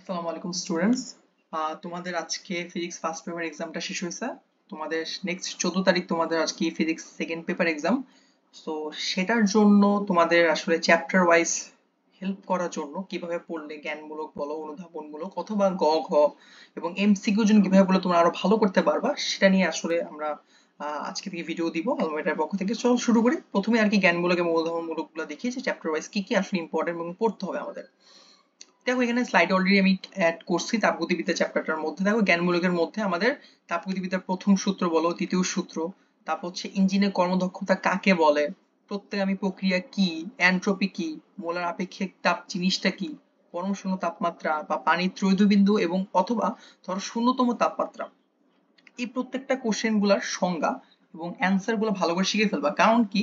আসসালামু আলাইকুম স্টুডেন্টস। তোমাদের আজকে ফিজিক্স ফার্স্ট পেপার এক্সামটা শেষ হয়েছে। তোমাদের নেক্সট 14 তারিখ তোমাদের আজকে physics second paper exam. So সেটার জন্য তোমাদের আসলে চ্যাপ্টার ওয়াইজ হেল্প করার জন্য কিভাবে পড়লে জ্ঞানমূলক বলো অনুধাবনমূলক অথবা গ ঘ এবং এমসিকিউ জন্য কিভাবে বলে তোমরা আরো ভালো করতে পারবা সেটা নিয়ে আসলে আমরা আজকে থেকে ভিডিও দিব আলমাইটার পক্ষ থেকে। চল শুরু করি। প্রথমে আর কি জ্ঞানমূলক এবং অনুধাবনমূলক গুলো দেখিয়েছি চ্যাপ্টার ওয়াইজ কি কি আসলে ইম্পর্টেন্ট এবং পড়তে হবে আমাদের। দেখো এখানে স্লাইড অলরেডি আমি অ্যাড করছি তাপগতিবিদ্যা চ্যাপ্টারটার মধ্যে। দেখো জ্ঞানমূলকের মধ্যে আমাদের তাপগতিবিদ্যার প্রথম সূত্র বলো, দ্বিতীয় সূত্র, তারপর হচ্ছে ইঞ্জিনের কর্মদক্ষতা কাকে বলে, প্রত্যেকগামী প্রক্রিয়া কি, এন্ট্রপি কি, মোলার আপেক্ষিক তাপ জিনিসটা কি, পরম শূন্য তাপমাত্রা বা পানির ত্রৈধবিন্দু এবং অথবা ধরো শূন্যতম তাপমাত্রা, এই প্রত্যেকটা কোশ্চেন গুলার সংজ্ঞা এবং অ্যান্সার গুলো ভালো করে শিখে ফেলবা। কারণ কি,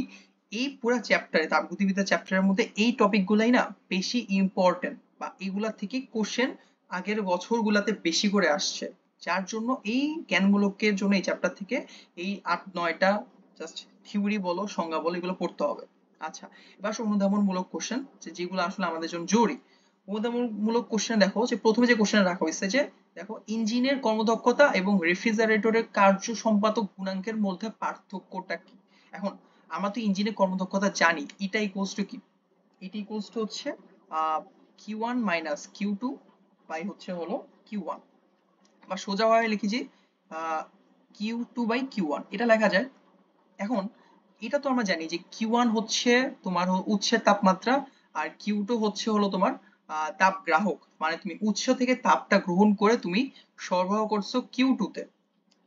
এই পুরো চ্যাপ্টারে তাপগতিবিদ্যা চ্যাপ্টারের মধ্যে এই টপিক গুলাই না বেশি ইম্পর্টেন্ট বা এগুলা থেকে কোশ্চেন আগের বছর গুলাতে বেশি করে আসছে। যার জন্য এই জ্ঞানমূলকের জন্য এই চ্যাপ্টার থেকে এই 8-9টা জাস্ট থিওরি বলো সংজ্ঞা বলো এগুলো পড়তে হবে। আচ্ছা, এবার অনুধাবনমূলক কোশ্চেন যেগুলো আসলে আমাদের জন্য জরুরি। অনুধাবনমূলক কোশ্চেন দেখো যে প্রথমে যে কোশ্চেন রাখা হয়েছে যে দেখো ইঞ্জিনের কর্মদক্ষতা এবং রেফ্রিজারেটরের কার্য সম্পাদক গুণাঙ্কের মধ্যে পার্থক্যটা কি। এখন আমরা তো ইঞ্জিনের কর্মদক্ষতা জানি, এটা ইকুয়ালস টু কি, এটা ইকুয়ালস টু হচ্ছে Q1 মাইনাস Q2 বাই হচ্ছে হলো Q1, বা সোজাভাবে লিখি যে Q2 বাই Q1 এটা লেখা যায়। এখন এটা তো আমরা জানি যে Q1 হচ্ছে তোমার উৎসের তাপমাত্রা আর Q2 হচ্ছে হলো তোমার তাপ গ্রাহক, মানে তুমি উৎস থেকে তাপটা গ্রহণ করে তুমি সরবরাহ করছো Q2 তে।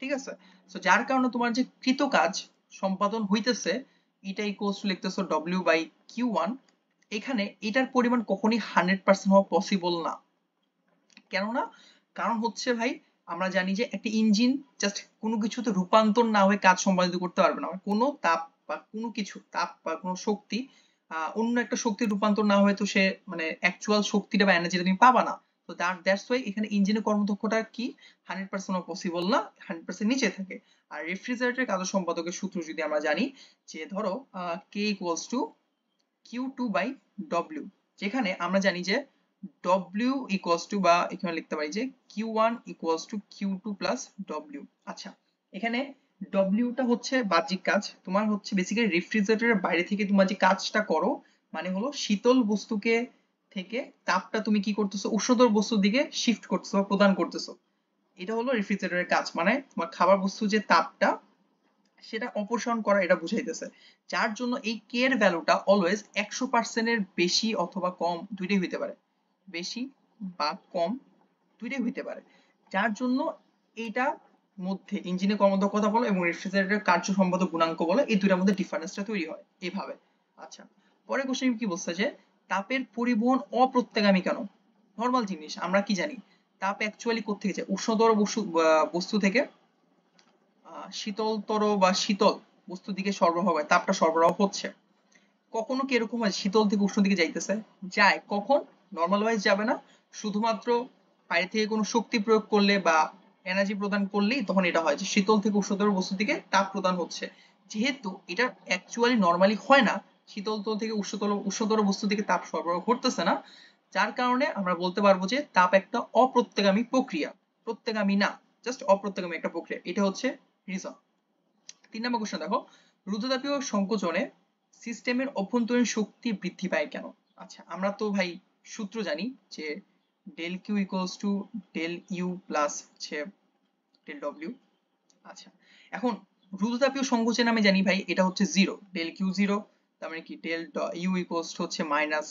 ঠিক আছে, তো যার কারণে তোমার যে কৃত কাজ সম্পাদন হইতেছে এটা ইকুয়ালস টু লিখতেছো W বাই Q1। এখানে এটার পরিমাণ কখনই 100% হওয়া পসিবল না। কেননা কারণ হচ্ছে ভাই, আমরা জানি যে একটা ইঞ্জিন জাস্ট কোনো কিছুতে রূপান্তর না হয়ে কাজ সম্পাদিত করতে পারবে না। কোনো তাপ বা কোনো কিছু তাপ বা কোনো শক্তি অন্য একটা শক্তির রূপান্তর না হয়ে তো সে মানে অ্যাকচুয়াল শক্তিটা বা এনার্জিটা তুমি পাবা না। তো দ্যাটস ওয়াই এখানে ইঞ্জিনের কর্মদক্ষতা কি 100% পসিবল না, 100% নিচে থাকে। আর রেফ্রিজারেটরের কাজ সম্পাদকের সূত্র যদি আমরা জানি যে ধরো K equals to Q2 by W, যেখানে আমরা জানি যে W equals to বা এখানে লিখতে পারি যে Q1 equals to Q2 plus W। আচ্ছা, এখানে W টা হচ্ছে বাহ্যিক কাজ, তোমার হচ্ছে বেসিক্যালি রেফ্রিজারেটরের বাইরে থেকে তোমার যে কাজটা করো মানে হলো শীতল বস্তুকে থেকে তাপটা তুমি কি করতেছো উষ্ণতর বস্তুর দিকে শিফট করতেছো বা প্রদান করতেছো। এটা হলো রেফ্রিজারেটরের কাজ, মানে তোমার খাবার বস্তু যে তাপটা সেটা অপসারণ করা এটা বুঝাইতেছে। যার জন্য এই কে এর ভ্যালুটা অলওয়েজ 100% এর বেশি অথবা কম দুইটাই হইতে পারে, বেশি বা কম দুইটাই হইতে পারে। যার জন্য এইটা মধ্যে ইঞ্জিনের কর্মদক্ষতা বলো এবং রেফ্রিজারেটরের কার্য সম্পাদক গুণাঙ্ক বলো এই দুইটার মধ্যে ডিফারেন্সটা তৈরি হয় এইভাবে। আচ্ছা, পরের কোশ্চেন কি বলছে যে তাপের পরিবহন অপ্রত্যাগামী কেন। নর্মাল জিনিস আমরা কি জানি, তাপ অ্যাকচুয়ালি কোত্থেকে যায়, উষ্ণতর বস্তু থেকে শীতলতর বা শীতল বস্তুর দিকে সরবরাহ হয়, তাপটা সরবরাহ হচ্ছে। কখনো কি এরকম হয় শীতল থেকে উষ্ণ দিকে যাইতেছে, যায় কখন, নর্মাল ওয়াইজ যাবে না, শুধুমাত্র বাইরে থেকে কোনো শক্তি প্রয়োগ করলে বা এনার্জি প্রদান করলেই তখন এটা হয় যে শীতল থেকে উষ্ণতর বস্তু দিকে তাপ প্রদান হচ্ছে। যেহেতু এটা অ্যাকচুয়ালি নর্মালি হয় না, শীতলতর থেকে উষ্ণতর বস্তু দিকে তাপ সরবরাহ করতেছে না, যার কারণে আমরা বলতে পারবো যে তাপ একটা অপ্রত্যাগামী প্রক্রিয়া, প্রত্যাগামী না, জাস্ট অপ্রত্যাগামী একটা প্রক্রিয়া। এটা হচ্ছে রিজন। 3 নম্বর কোশ্চেন দেখো, রুদ্ধতাপীয় সংকোচনে সিস্টেমের অভ্যন্তরীণ শক্তি বৃদ্ধি পায় কেন। আচ্ছা, আমরা তো ভাই সূত্র জানি যে del Q equals to del U plus হচ্ছে ডেল ডব্লিউ। আচ্ছা, এখন রুদ্ধতাপীয় সংকোচন আমি জানি ভাই এটা হচ্ছে জিরো, ডেল কিউ জিরো, তার মানে কি ডেল ইউ ইকুয়ালস টু হচ্ছে minus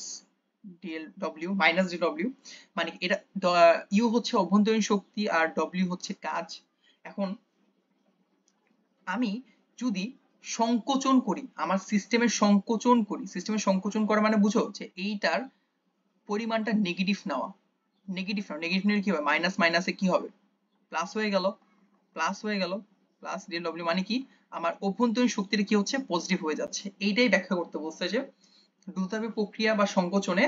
del W minus D W, মানে এটা ইউ হচ্ছে অভ্যন্তরীণ শক্তি আর ডব্লিউ হচ্ছে কাজ। এখন আমি যদি সংকোচন করি, আমার সিস্টেমের সংকোচন করা মানে বুঝো যে এইটার পরিমাণটা নেগেটিভ নেওয়া, নেগেটিভ নিলে কি হবে, মাইনাস মাইনাসে কি হবে প্লাস হয়ে গেল, প্লাস হয়ে গেল, প্লাস ডেল ডব্লিউ মানে কি আমার অভ্যন্তরীণ শক্তিটা কি হচ্ছে পজিটিভ হয়ে যাচ্ছে। এইটাই ব্যাখ্যা করতে বলছে যে দ্রুততাপীয় প্রক্রিয়া বা সংকোচনে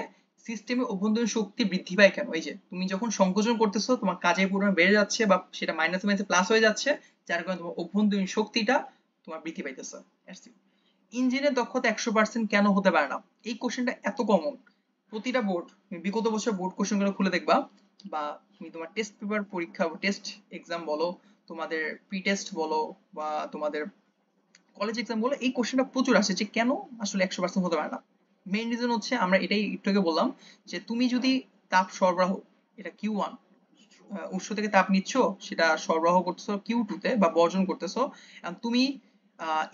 সিস্টেমে অভ্যন্তরীণ শক্তি বৃদ্ধি পায় কেন। এই যে তুমি যখন সংকোচন করতেছো তোমার কাজের পরিমাণ বেড়ে যাচ্ছে বা সেটা মাইনাস মাইনাসে প্লাস হয়ে যাচ্ছে, যার কারণে তোমার অভ্যন্তরীণ শক্তিটা তোমার বৃদ্ধি পাইতেছে। ইঞ্জিনের দক্ষতা 100% কেন হতে পারে না, এই কোশ্চেনটা এত কমন, প্রতিটা বোর্ড বিগত বছর বোর্ড কোশ্চেন গুলো খুলে দেখবা বা তুমি তোমার টেস্ট পেপার পরীক্ষা, টেস্ট এক্সাম বলো, তোমাদের প্রি টেস্ট বলো, বা তোমাদের কলেজ এক্সাম বলো, এই কোশ্চেনটা প্রচুর আসে যে কেন আসলে 100% হতে পারে না। মেইন রিজন হচ্ছে আমরা এটাই একটু আগে বললাম যে তুমি যদি তাপ সরবরাহ, এটা Q1 উৎস থেকে তাপ নিচ্ছ, সেটা সরবরাহ করতেছো Q2 তে বা বর্জন করতেছো, and তুমি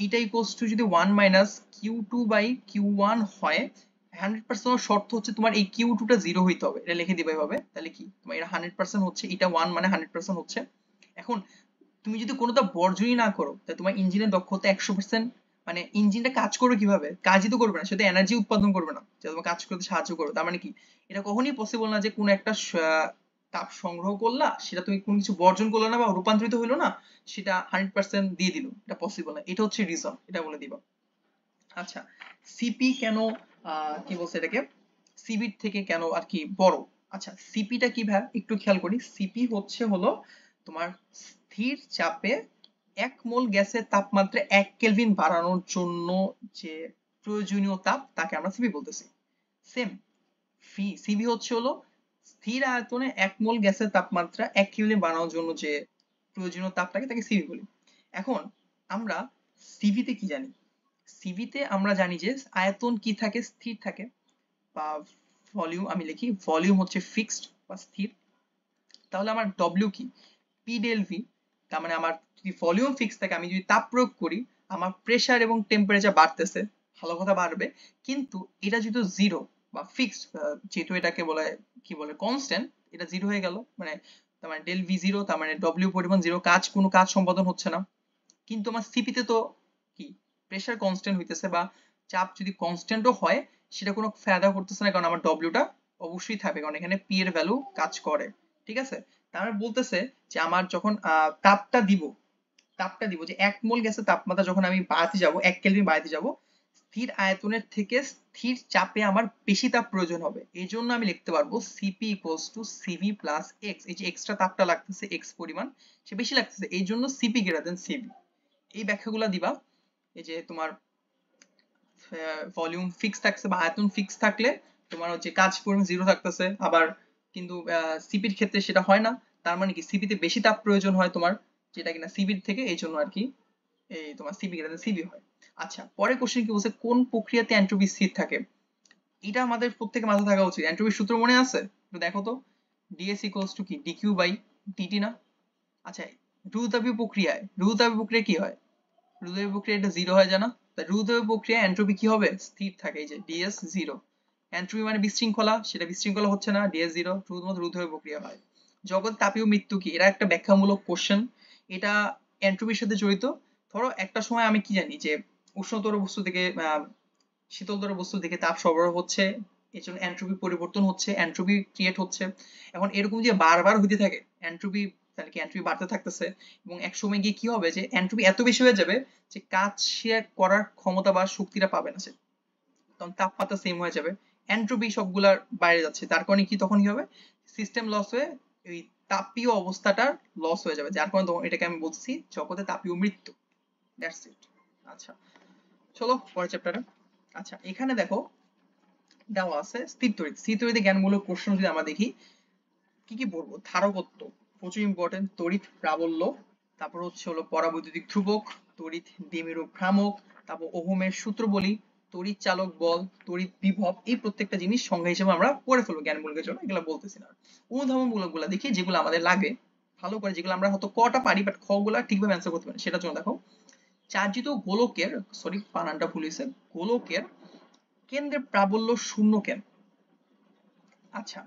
এটা ইকুয়ালস টু যদি 1 মাইনাস Q2/Q1 হয়, 100% শর্ত হচ্ছে তোমার এই Q2 টা 0 হইতে হবে। এটা লিখে দিবে এভাবে, তাহলে কি তোমার এটা 100% হচ্ছে, এটা 1 মানে 100% হচ্ছে। এখন তুমি যদি কোনোটা বর্জনই না করো, তাহলে তোমার ইঞ্জিনের দক্ষতা 100%, মানে ইঞ্জিনটা কাজ করবে কিভাবে? কাজই তো করবে না, সেটা এনার্জি উৎপাদন করবে না যে তোমার কাজ করতে সাহায্য করবে। তার মানে কি এটা কখনোই পসিবল না যে কোনো একটা তাপ সংগ্রহ করলা, সেটা তুমি কোনো কিছু বর্জন করলে না বা রূপান্তরিত হইলো না, সেটা 100% দিয়ে দিল, এটা পসিবল না। এটা হচ্ছে রিজন, এটা বলে দিবা। আচ্ছা, সিপি কেন কি বলছে এটাকে, সিবির থেকে কেন আর কি বড়? আচ্ছা, সিপিটা কি ভাই একটু খেয়াল করি। সিপি হলো তোমার স্থির চাপে 1 মোল গ্যাসের তাপমাত্রা 1 কেলভিন বাড়ানোর জন্য যে প্রয়োজনীয় তাপ, তাকে আমরা সিপি বলতেছি। সেম সিবি হলো স্থির আয়তনে 1 মোল গ্যাসের তাপমাত্রা 1 কেলভিন বাড়ানোর জন্য যে প্রয়োজনীয় তাপটাকে, তাকে সিবি বলি। এখন আমরা সিভিতে কি জানি? সিভিতে আমরা জানি যে আয়তন কি থাকে, স্থির থাকে, বা ভলিউম আমি লিখি, ভলিউম হচ্ছে ফিক্সড বা স্থির। তাহলে আমার ডব্লিউ কি, পি ডেল ভি। তার মানে আমার যদি ভলিউম ফিক্স থাকে, আমি যদি তাপ প্রয়োগ করি, আমার প্রেসার এবং টেম্পারেচার বাড়তেছে, ভালো কথা বাড়বে। কিন্তু এটা যেহেতু জিরো বা ফিক্সড, যেহেতু এটাকে বলে কি বলে কনস্ট্যান্ট, এটা জিরো হয়ে গেল, মানে তার মানে ডেল ভি জিরো, তার মানে ডব্লিউ পরিমাণ জিরো, কোনো কাজ সম্পাদন হচ্ছে না। কিন্তু আমার সিপিতে তো কি প্রেসার কনস্ট্যান্ট হইতেছে, বা চাপ যদি কনস্ট্যান্টও হয়, সেটা কোনো ফায়দা করতেছে না, কারণ আমার ডব্লিউটা অবশ্যই থাকবে, কারণ এখানে পি এর ভ্যালু কাজ করে। ঠিক আছে, তার বলতেছে যে আমার যখন তাপটা দিব যে 1 মোল গ্যাসের তাপমাত্রা যখন আমি বাড়াতে যাব, 1 কেলভিন বাড়াতে যাব, স্থির আয়তনের থেকে স্থির চাপে আমার বেশি তাপ প্রয়োজন হবে। এই জন্য আমি লিখতে পারবো CP equals to CV plus x. এই যে এক্সট্রা তাপটা লাগতেছে, এক্স পরিমাণ সে বেশি লাগতেছে, এই জন্য সিপি গ্রেটার দেন সিভি। এই ব্যাখ্যাগুলো দিবা। এই যে তোমার ভলিউম ফিক্স থাকছে বা আয়তন ফিক্স থাকলে তোমার হচ্ছে কাজ পরিমাণ জিরো থাকতেছে, আবার কিন্তু সিপির ক্ষেত্রে সেটা হয় না। তার মানে কি সিপিতে বেশি তাপ প্রয়োজন হয় তোমার, যেটা কিনা সিবির থেকে, এই জন্য আর কি এই তোমার সিপি গ্রেটার সিবি হয়। আচ্ছা, পরের কোশ্চেন কি বলছে, কোন প্রক্রিয়াতে এন্ট্রপি স্থির থাকে? এটা আমাদের প্রত্যেকের মাথায় থাকা উচিত। এন্ট্রপির সূত্র মনে আছে? একটু দেখো তো, ডিএস ইকুয়ালস টু কি, ডিকিউ বাই ডিটি না? আচ্ছা, দ্রুততাপীয় প্রক্রিয়ায় কি হয়? দ্রুততাপীয় প্রক্রিয়া এটা জিরো হয় জানা? তাই দ্রুততাপীয় প্রক্রিয়ায় এন্ট্রপি কি হবে, স্থির থাকে, এই যে ডিএস জিরো। এন্ট্রপি মানে বিশৃঙ্খলা, সেটা বিশৃঙ্খলা হচ্ছে না, ডিএস জিরো, শুধুমাত্র দ্রুততাপীয় প্রক্রিয়া হয়। জগৎ তাপীয় মৃত্যু কি, এরা একটা ব্যাখ্যামূলক কোশ্চেন, এটা এন্ট্রপির সাথে জড়িত। ধরো একটা সময় আমি কি জানি যে উষ্ণতর বস্তু থেকে শীতলতর বস্তু থেকে তাপ সরবরাহ হচ্ছে, এর জন্য এন্ট্রপি পরিবর্তন হচ্ছে, এন্ট্রপি ক্রিয়েট হচ্ছে। এখন এরকম যে বারবার হইতে থাকে এন্ট্রপি, তাহলে কি এন্ট্রপি বাড়তে থাকতেছে, এবং এক সময় গিয়ে কি হবে যে এন্ট্রপি এত বেশি হয়ে যাবে যে কাজ সে করার ক্ষমতা বা শক্তিটা পাবে না সে, তখন তাপমাত্রা সেম হয়ে যাবে, এন্ট্রপি সবগুলার বাইরে যাচ্ছে। তার কারণে কি তখন কি হবে, সিস্টেম লস হয়ে ওই তাপীয় অবস্থাটার লস হয়ে যাবে, যার কারণে এটাকে আমি বলছি জগতে তাপীয় মৃত্যু। That's it. আচ্ছা, চলো পরের চ্যাপ্টারে। আচ্ছা, এখানে দেখো দেওয়া আছে স্থির তড়িৎ। স্থির তড়িতে জ্ঞানমূলক প্রশ্ন যদি আমরা দেখি, কি কি পড়বো? ধারকত্ব প্রচুর ইম্পর্টেন্ট, তড়িৎ প্রাবল্য, তারপর হলো পরাবৈদ্যুতিক ধ্রুবক, তড়িৎ দ্বিমেরু ভ্রামক, তারপর ওহমের সূত্র বলি, তড়িৎ চালক বল, তড়িৎ বিভব, এই প্রত্যেকটা জিনিস সংজ্ঞা হিসেবে আমরা পড়ে ফেলবো জ্ঞানমূলকের জন্য, এগুলো বলতেছি না। অনুধাবনমূলক গুলা দেখি, যেগুলো আমাদের লাগে ভালো করে, যেগুলো আমরা হয়তো কটা পারি বাট খ গুলা ঠিকভাবে অ্যান্সার করতে পারি, সেটার জন্য দেখো চার্জিত গোলকের, সরি বানানটা ভুল হয়েছে, গোলকের কেন্দ্রে প্রাবল্য শূন্য কেন? আচ্ছা,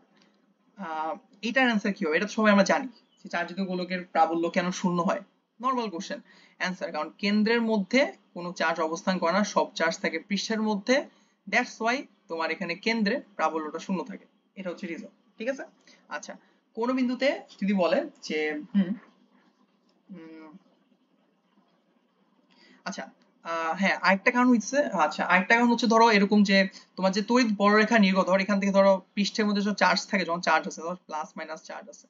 এটার অ্যান্সার কি হবে? এটা তো সবাই আমরা জানি যে চার্জিত গোলকের প্রাবল্য কেন শূন্য হয়। নর্মাল কোশ্চেন অ্যান্সার, কারণ কেন্দ্রের মধ্যে কোনো চার্জ অবস্থান করে না, সব চার্জ থাকে পৃষ্ঠের মধ্যে, দ্যাটস ওয়াই তোমার এখানে কেন্দ্রে প্রাবল্যটা শূন্য থাকে। এটা হচ্ছে রিজন। ঠিক আছে। আচ্ছা, কোন বিন্দুতে যদি বলে যে আচ্ছা, হ্যাঁ আরেকটা কারণ হচ্ছে, আচ্ছা আরেকটা কারণ হচ্ছে ধরো এরকম যে তোমার যে তড়িৎ বলরেখা নির্গত, ধর এখান থেকে ধরো পৃষ্ঠের মধ্যে যখন চার্জ থাকে, যখন চার্জ আছে ধর প্লাস মাইনাস চার্জ আছে,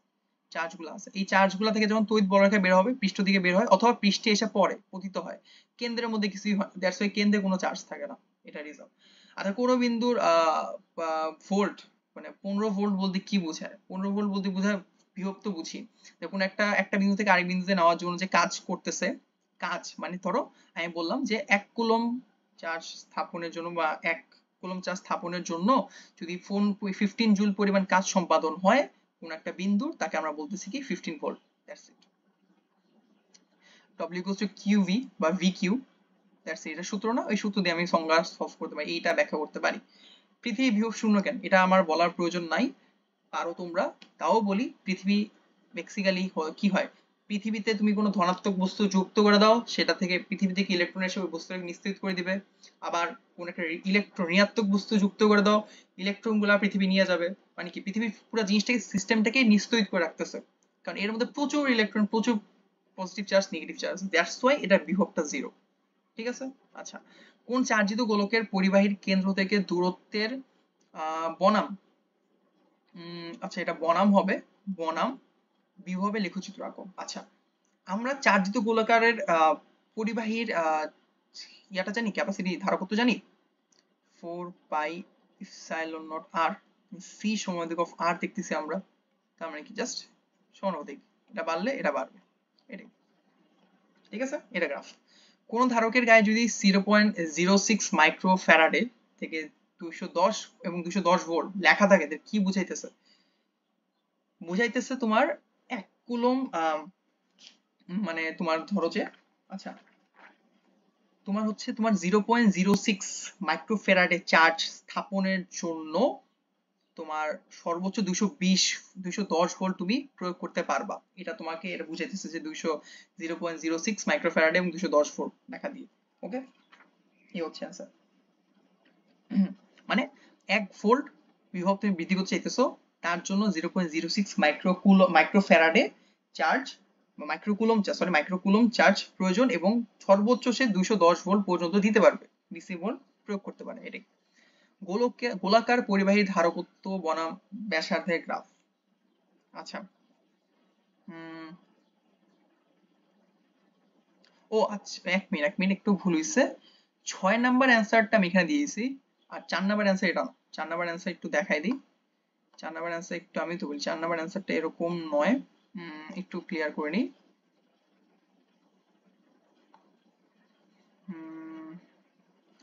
চার্জ গুলো আছে, এই চার্জ গুলা থেকে যখন তড়িৎ বলরেখা বের হবে, পৃষ্ঠ দিকে বের হয় অথবা পৃষ্ঠে এসে পড়ে, পতিত হয়, কেন্দ্রের মধ্যে কিছুই হয়, দ্যাটস ওয়াই কেন্দ্রে কোনো চার্জ থাকে না, এটা রিজন। আচ্ছা, কোনো বিন্দুর ভোল্ট মানে 15 ভোল্ট বলতে কি বোঝায়? 15 ভোল্ট বলতে বোঝায় বিভব তো বুঝি। দেখুন একটা বিন্দু থেকে আরেক বিন্দুতে নেওয়ার জন্য যে কাজ করতেছে, কাজ মানে ধরো আমি বললাম যে 1 কুলম্ব চার্জ স্থাপনের জন্য বা 1 কুলম্ব চার্জ স্থাপনের জন্য যদি 15 জুল পরিমাণ কাজ সম্পাদন হয় কোন একটা বিন্দুর, তাকে আমরা বলতেছি কি 15 volt. That's it. W equals to QV বা VQ, দ্যাটস ইট। এটা সূত্র না? ওই সূত্র দিয়ে আমি সংজ্ঞা সলভ করতে পারি, এইটা ব্যাখ্যা করতে পারি। পৃথিবী বিভব শূন্য কেন? এটা আমার বলার প্রয়োজন নাই, পারো তোমরা। তাও বলি, পৃথিবী বেসিক্যালি কি হয়, পৃথিবীতে তুমি কোনো ধনাত্মক বস্তু যুক্ত করে দাও, সেটা থেকে পৃথিবী থেকে ইলেকট্রন এসে ওই বস্তুটাকে নিঃস্থিত করে দিবে। আবার কোন একটা ইলেকট্রন ঋণাত্মক বস্তু যুক্ত করে দাও, ইলেকট্রন গুলা পৃথিবী নিয়ে যাবে। মানে কি পৃথিবী পুরো জিনিসটাকে সিস্টেমটাকে নিঃস্থিত করে রাখতেছে, কারণ এর মধ্যে প্রচুর ইলেকট্রন, প্রচুর positive charge, negative charge. That's why এটা বিভবটা জিরো। ঠিক আছে? আচ্ছা, কোন চার্জিত গোলকের পরিবাহীর কেন্দ্র থেকে দূরত্বের বনাম আচ্ছা এটা বনাম হবে, বনাম বিভবে লেখচিত্র আঁকো। আচ্ছা, আমরা চার্জিত গোলাকারের পরিবাহীর ইয়াটা জানি, ক্যাপাসিটি ধারকত্ব জানি 4 পাই ইপসাইলন নট আর, সি সমানুপাতিক অফ আর দেখতেছি আমরা, তার মানে কি জাস্ট সমানুপাতিক, এটা বাড়লে এটা বাড়বে, এটাই। ঠিক আছে, এটা গ্রাফ। কোন ধারকের গায়ে যদি 0.06 মাইক্রো ফ্যারাডে থেকে 210 এবং 210 ভোল্ট লেখা থাকে, কি বুঝাইতেছে? বুঝাইতেছে তোমার 1 কুলম্ব, মানে তোমার ধরো যে, আচ্ছা তোমার হচ্ছে তোমার 0.06 মাইক্রো ফ্যারাডে চার্জ স্থাপনের জন্য তোমার সর্বোচ্চ 210 ভোল্ট তুমি প্রয়োগ করতে পারবা। এটা তোমাকে এটা বুঝাইতেছে যে 0.06 মাইক্রো ফ্যারাডে এবং 210 ভোল্ট লেখা দিয়ে। ওকে, এই হচ্ছে অ্যান্সার। মানে 1 ভোল্ট বিভব তুমি বৃদ্ধি করতে চাইতেছো, তার জন্য 0.06 micro Faraday charge, microcoulomb charge প্রয়োজন, এবং সর্বোচ্চ সে 210 ভোল্ট পর্যন্ত দিতে পারবে, ডিসি ভোল্ট প্রয়োগ করতে পারে। এটাই গোলাকার পরিবাহী ধারকত্ব বনাম ব্যাসার্ধের গ্রাফ। আচ্ছা, ও আচ্ছা, এক মিনিট একটু ভুল হয়েছে। 6 নাম্বার অ্যান্সারটা আমি এখানে দিয়েছি, আর 4 নাম্বার অ্যান্সার এটা না। 4 নাম্বার অ্যান্সার একটু দেখাই দিই। 4 নাম্বার অ্যান্সার একটু আমি তো বলি, 4 নাম্বার অ্যান্সারটা এরকম নয়। একটু ক্লিয়ার করে নিই।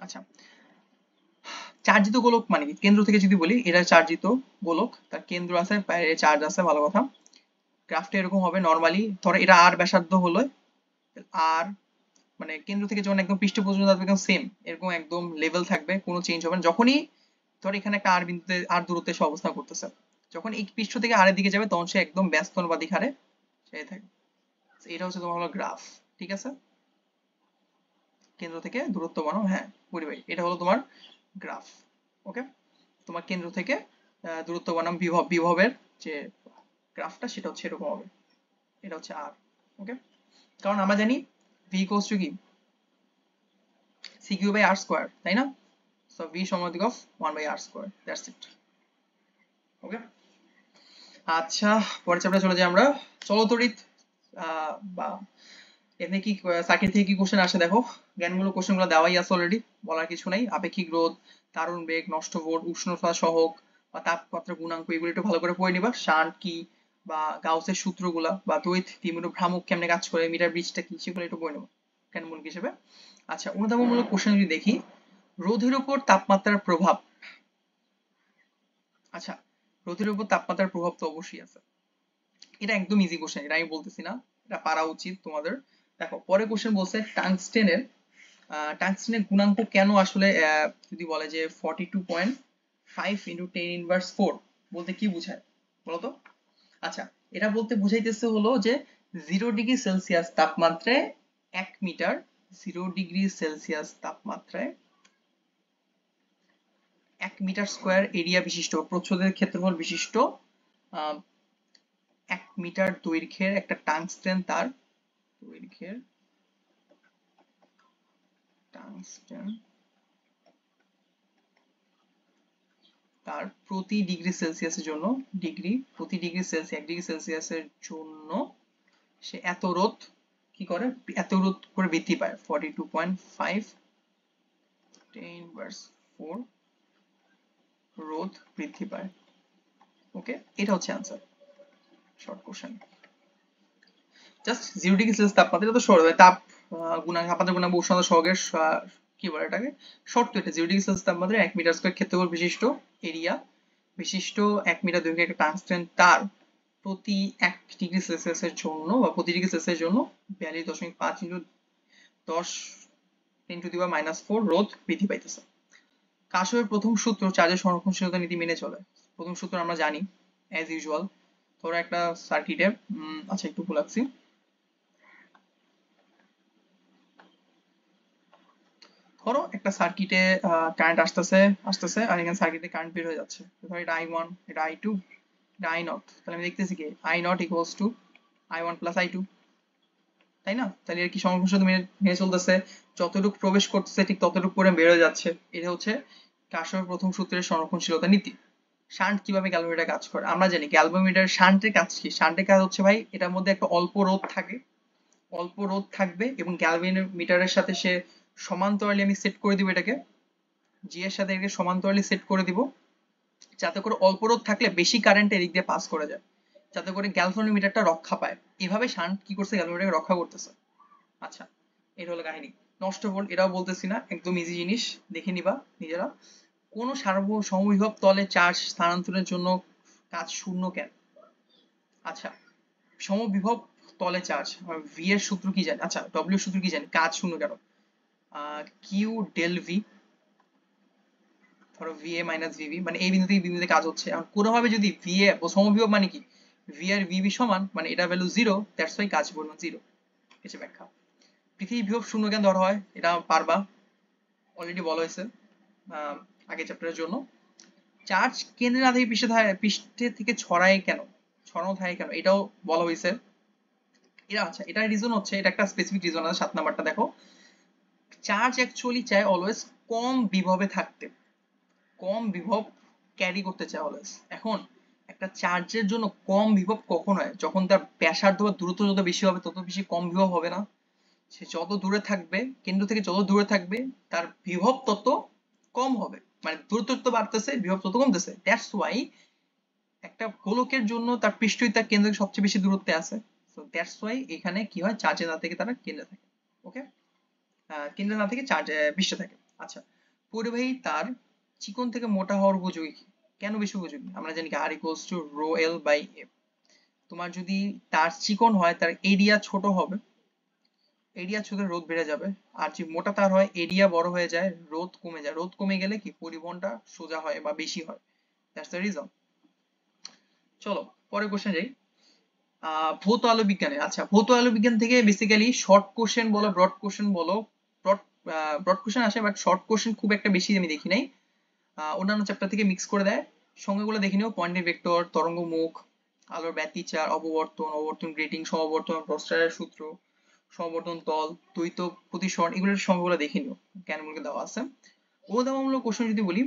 আচ্ছা, চার্জিত গোলক মানে কি? কেন্দ্র থেকে যদি বলি, এটা চার্জিত গোলক, তার কেন্দ্র আছে, বাইরে চার্জ আছে, ভালো কথা। গ্রাফটা এরকম হবে নরমালি, ধরো এটা আর ব্যাসার্ধ হলো, আর মানে কেন্দ্র থেকে যখন একদম পৃষ্ঠ পর্যন্ত আসবে একদম সেম, এরকম একদম লেভেল থাকবে, কোনো চেঞ্জ হবে না। যখনই ধর এখানে একটা আর বিন্দুতে, আর দূরত্বে সে অবস্থান করতেছে, যখন এই পৃষ্ঠ থেকে আরের দিকে যাবে তখন সে একদম ব্যস্তনবাদিক হারে সে থাকবে। এটা হচ্ছে তোমার হলো গ্রাফ। ঠিক আছে, কেন্দ্র থেকে দূরত্ব বনাম হ্যাঁ পরিবাহী, এটা হলো তোমার গ্রাফ। ওকে, তোমার কেন্দ্র থেকে দূরত্ব বনাম বিভবের যে গ্রাফটা, সেটা হচ্ছে এরকম হবে। এটা হচ্ছে আর। ওকে, কারণ আমরা জানি ভি ইকুয়ালস টু কি, C Q by R square, তাই না? সো ভি সমানুপাতিক of 1 by R square, that's it. Okay, আচ্ছা পরের চ্যাপ্টারে চলে যাই আমরা। চলতড়িৎ বা এখানে কি সার্কিট থেকে কি কোশ্চেন আসে দেখো, জ্ঞানমূলক কোশ্চেনগুলো দেওয়াই আছে অলরেডি, বলার কিছু নাই। আপেক্ষিক রোধ, তারণ বেগ, নষ্ট ভোল্ট, উষ্ণতা সহগ বা তাপমাত্রা গুণাঙ্ক, এগুলো একটু ভালো করে পড়ে নিবা। শান্ট কি বা গাউসের সূত্রগুলা বা দ্বৈত দ্বিমেরু ভ্রামক কেমনে কাজ করে, মিটার ব্রিজটা কি, সেগুলো একটু পড়ে নেবো জ্ঞানমূলক হিসেবে। আচ্ছা, অনুধাবনমূলক কোশ্চেন যদি দেখি, রোধের উপর তাপমাত্রার প্রভাব। আচ্ছা, রোধের উপর তাপমাত্রার প্রভাব তো অবশ্যই আছে, এটা একদম ইজি কোশ্চেন, এটা আমি বলতেছি না, এটা পারা উচিত তোমাদের। দেখো পরে কোশ্চেন বলছে টাংস্টেনের গুণাঙ্ক কেন আসলে যদি বলে যে 42.5 ইন্টু 10 ইনভার্স 4 বলতে কি বোঝায় বলতো? আচ্ছা, এটা বলতে বুঝাইতেছে হলো যে 0 ডিগ্রি সেলসিয়াস তাপমাত্রায় 1 মিটার, 0 ডিগ্রি সেলসিয়াস তাপমাত্রায় 1 মিটার স্কয়ার এরিয়া বিশিষ্ট, প্রচ্ছদের ক্ষেত্রফল বিশিষ্ট 1 মিটার দৈর্ঘ্যের একটা টাংস্টেন তার, দৈর্ঘ্যের টাংস্টেন তার প্রতি ডিগ্রি সেলসিয়াসের জন্য, প্রতি ডিগ্রি সেলসিয়াস 1 ডিগ্রি সেলসিয়াসের জন্য সে এত রোধ কি করে, এত রোধ করে বৃদ্ধি পায়। 42.5 10 ইনভার্স 4 রোধ বৃদ্ধি পায়। ওকে, এটা হচ্ছে answer, short question. Just 0 degree Celsius তাপমাত্রা, এটা তো তাপ তাপমাত্রা গুণাঙ্ক উষ্ণতা সহগের কি বলে এটাকে, শর্ত এটা। 0 ডিগ্রি সেলসিয়াস তাপমাত্রায় 1 মিটার স্কয়ার ক্ষেত্রফল বিশিষ্ট এরিয়া বিশিষ্ট 1 মিটার দৈর্ঘ্যের একটা টাংস্টেন তার প্রতি 1 ডিগ্রি সেলসিয়াসের জন্য বা প্রতি ডিগ্রি সেলসিয়াসের জন্য 42.5 ইনটু 10 × 4 রোধ বৃদ্ধি পাইতেছে। কাশোয়ের প্রথম সূত্র চার্জের সংরক্ষণশীলতা নীতি মেনে চলে। প্রথম সূত্র আমরা জানি অ্যাজ ইউজুয়াল। ধরো একটা সার্কিটে, আচ্ছা একটু ভুল লাগছি, ধরো একটা সার্কিটে কারেন্ট আসতেছে আসতেছে আর এখানে সার্কিটে কারেন্ট বের হয়ে যাচ্ছে। ধরো এটা I1, এটা I2, এটা I0। তাহলে আমি দেখতেছি কি I0 equals to I1 plus I2, তাই না? তাহলে এর কি সংরক্ষণশীলতা মেনে চলতেছে, যতটুকু প্রবেশ করতেছে ঠিক ততটুকু করে বের হয়ে যাচ্ছে। এটা হচ্ছে কার্শফের প্রথম সূত্রের সংরক্ষণশীলতা নীতি। শান্ট কিভাবে গ্যালভোমিটার কাজ করে আমরা জানি। গ্যালভোমিটার শান্টের কাজ কি? শান্টের কাজ হচ্ছে ভাই, এটার মধ্যে একটা অল্প রোধ থাকে, অল্প রোধ থাকবে এবং গ্যালভোমিটারের সাথে সে সমান্তরালি আমি সেট করে দিব এটাকে, জি এর সাথে এটাকে সমান্তরালি সেট করে দিব, যাতে করে অল্প রোধ থাকলে বেশি কারেন্ট এদিক দিয়ে পাস করে যায়, যাতে করে গ্যালভোমিটারটা রক্ষা পায়। এভাবে শান্ট কি করছে, গ্যালভোমিটারকে রক্ষা করতেছে। আচ্ছা, এটা হলো কাহিনী। নষ্ট ভোল্ট এটাও বলতেছি না, একদম ইজি জিনিস, দেখে নিবা নিজেরা। কোন সমবিভব তলে চার্জ স্থানান্তরের জন্য কাজ শূন্য কেন? আচ্ছা, সমবিভব তলে চার্জ ভি এর সূত্র কি জানি, আচ্ছা ডব্লিউ সূত্র কি জানি, কাজ শূন্য কেন? কিউ ডেল ভি, ধরো ভি এ মাইনাস ভিভি, মানে এই বিন্দু থেকে বিন্দুতে কাজ হচ্ছে। এখন কোনোভাবে যদি ভি এ সমবিভব মানে কি, ভি আর ভিভি সমান, মানে এটা ভ্যালু জিরো, দ্যাটস ওয়াই কাজ পরিমাণ জিরো। এসে ব্যাখ্যা। পৃথিবী বিভব শূন্য কেন ধরা হয়, এটা পারবা, অলরেডি বলা হয়েছে আগে চ্যাপ্টারের জন্য। চার্জ কেন্দ্রে না থেকে পৃষ্ঠে থেকে ছড়ায় কেন, ছড়ানো থাকে কেন, এটাও বলা হয়েছে। এটা আচ্ছা, এটা রিজন হচ্ছে, এটা একটা স্পেসিফিক রিজন আছে। 7 নাম্বারটা দেখো, চার্জ অ্যাকচুয়ালি চায় অলওয়েজ কম বিভবে থাকতে, কম বিভব ক্যারি করতে চায় অলওয়েজ। এখন একটা চার্জের জন্য কম বিভব কখন হয়, যখন তার ব্যাসার্ধ বা দূরত্ব যত বেশি হবে তত বেশি কম বিভব হবে না? সে যত দূরে থাকবে, কেন্দ্র থেকে যত দূরে থাকবে তার বিভব তত কম হবে, মানে দূরত্ব তত বাড়তেছে বিভব তত কমতেছে। দ্যাটস ওয়াই একটা গোলকের জন্য তার পৃষ্ঠই তার কেন্দ্র থেকে সবচেয়ে বেশি দূরত্বে আছে। সো দ্যাটস ওয়াই এখানে কি হয়, চার্জে না থেকে তারা কেন্দ্রে থাকে। ওকে, কেন্দ্রে না থেকে চার্জ পৃষ্ঠে থাকে। আচ্ছা, পরিবাহী তার চিকন থেকে মোটা হওয়ার উপযোগী কি? কেন বেশি উপযোগী? আমরা জানি কি R equals to rho L by F. তোমার যদি তার চিকন হয় তার এরিয়া ছোট হবে, এরিয়া ছোট রোধ বেড়ে যাবে। আর যদি মোটা তার হয় এরিয়া বড় হয়ে যায়, রোধ কমে যায়। রোধ কমে গেলে কি পরিবহনটা সোজা হয় বা বেশি হয়। That's the reason. চলো পরের কোশ্চেন যাই। ভৌত আলো বিজ্ঞানে, আচ্ছা ভৌত আলো বিজ্ঞান থেকে বেসিক্যালি শর্ট কোশ্চেন বলো ব্রড কোশ্চেন বলো, ব্রড ব্রড কোশ্চেন আসে বাট শর্ট কোশ্চেন খুব একটা বেশি আমি দেখি নাই। অন্যান্য চ্যাপ্টার থেকে মিক্স করে দেয়। সংজ্ঞাগুলো দেখে নিও, পয়েন্টের ভেক্টর, তরঙ্গ মুখ, আলোর ব্যতিচার, অপবর্তন, অবর্তন গ্রেটিং, সমবর্তন, রোস্টারের সূত্র, সমবর্তন তল, দ্বৈত প্রতিসরণ, এগুলোর সংজ্ঞাগুলো দেখে নিও, জ্ঞানমূলক দেওয়া আছে। অনুধাবনমূলক কোশ্চেন যদি বলি,